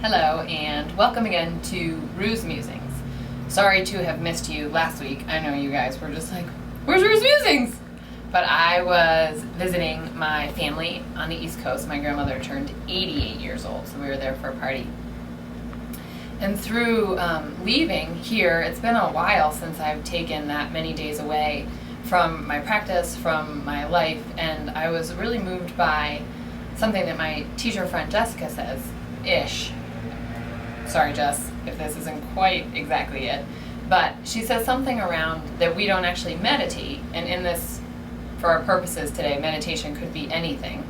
Hello and welcome again to Rue's Musings. Sorry to have missed you last week. I know you guys were just like, where's Rue's Musings? But I was visiting my family on the East Coast. My grandmother turned 88 years old, so we were there for a party. And through leaving here, it's been a while since I've taken that many days away from my practice, from my life, and I was really moved by something that my teacher friend Jessica says, ish. Sorry, Jess, if this isn't quite exactly it, but she says something around that we don't actually meditate, and in this, for our purposes today, meditation could be anything,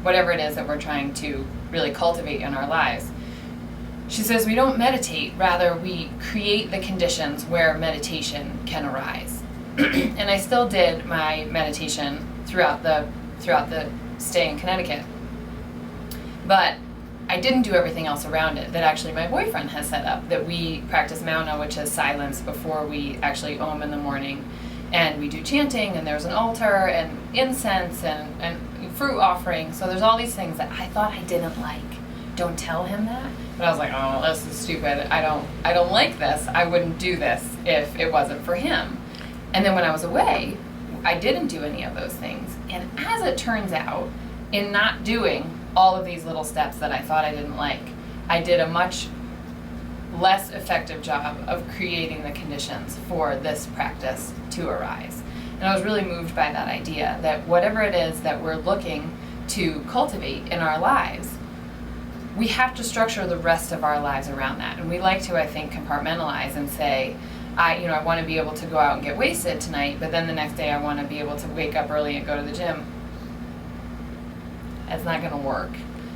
whatever it is that we're trying to really cultivate in our lives. She says we don't meditate, rather we create the conditions where meditation can arise. And I still did my meditation throughout the stay in Connecticut, but I didn't do everything else around it that actually my boyfriend has set up, that we practice mauna, which is silence before we actually om in the morning, and we do chanting, and there's an altar and incense and fruit offering. So there's all these things that I thought I didn't like. Don't tell him that. But I was like, oh, this is stupid. I don't like this. I wouldn't do this if it wasn't for him. And then when I was away, I didn't do any of those things. And as it turns out, in not doing all of these little steps that I thought I didn't like, I did a much less effective job of creating the conditions for this practice to arise. And I was really moved by that idea that whatever it is that we're looking to cultivate in our lives, we have to structure the rest of our lives around that. And we like to, I think, compartmentalize and say, I want to be able to go out and get wasted tonight, but then the next day I want to be able to wake up early and go to the gym. It's not going to work.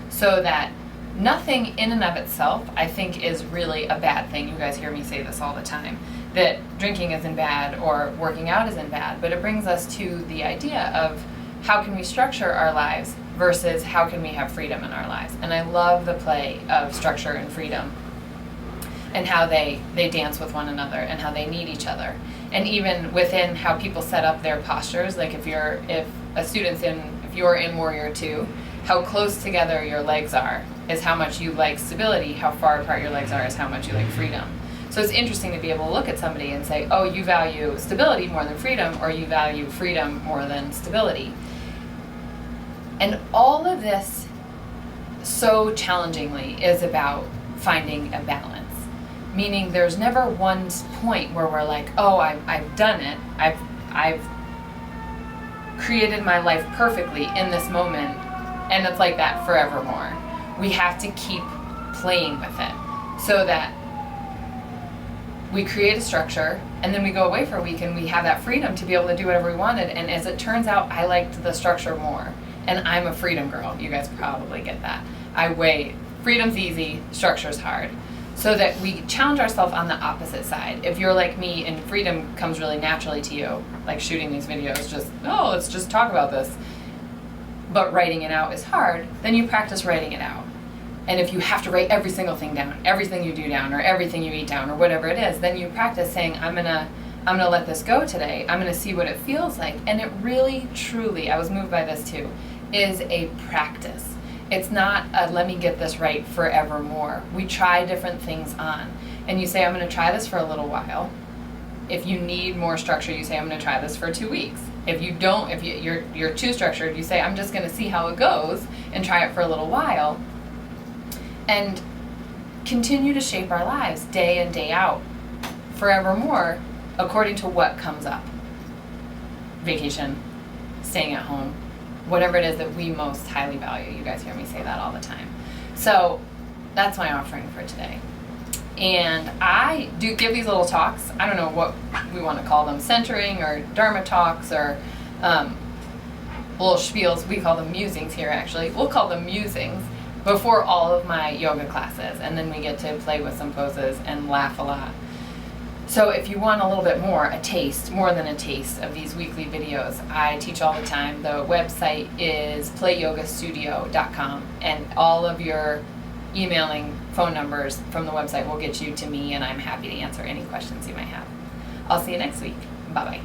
So that nothing in and of itself, I think, is really a bad thing. You guys hear me say this all the time, that drinking isn't bad or working out isn't bad, but it brings us to the idea of how can we structure our lives versus how can we have freedom in our lives. And I love the play of structure and freedom and how they dance with one another and how they need each other. And even within how people set up their postures, like if you're in Warrior 2, how close together your legs are is how much you like stability, how far apart your legs are is how much you like freedom. So it's interesting to be able to look at somebody and say, oh, you value stability more than freedom, or you value freedom more than stability. And all of this, so challengingly, is about finding a balance. Meaning there's never one point where we're like, oh, I've done it, I've created my life perfectly in this moment, and it's like that forevermore. We have to keep playing with it so that we create a structure and then we go away for a week and we have that freedom to be able to do whatever we wanted. And as it turns out, I liked the structure more, and I'm a freedom girl. You guys probably get that. Freedom's easy, structure's hard. So that we challenge ourselves on the opposite side. If you're like me and freedom comes really naturally to you, like shooting these videos, let's just talk about this, but writing it out is hard, then you practice writing it out. And if you have to write every single thing down, everything you do down, or everything you eat down, or whatever it is, then you practice saying, I'm gonna let this go today, I'm gonna see what it feels like. And it really, truly, I was moved by this too, is a practice. It's not a let me get this right forevermore. We try different things on. And you say, I'm going to try this for a little while. If you need more structure, you say, I'm going to try this for 2 weeks. If you don't, if you're too structured, you say, I'm just going to see how it goes and try it for a little while. And continue to shape our lives day in, day out, forevermore, according to what comes up. Vacation, staying at home, whatever it is that we most highly value. You guys hear me say that all the time. So that's my offering for today. And I do give these little talks. I don't know what we want to call them, centering or Dharma talks or little spiels. We call them musings here, actually. We'll call them musings before all of my yoga classes. And then we get to play with some poses and laugh a lot. So if you want a little bit more, more than a taste of these weekly videos, I teach all the time. The website is playyogastudio.com, and all of your emailing phone numbers from the website will get you to me, and I'm happy to answer any questions you might have. I'll see you next week. Bye-bye.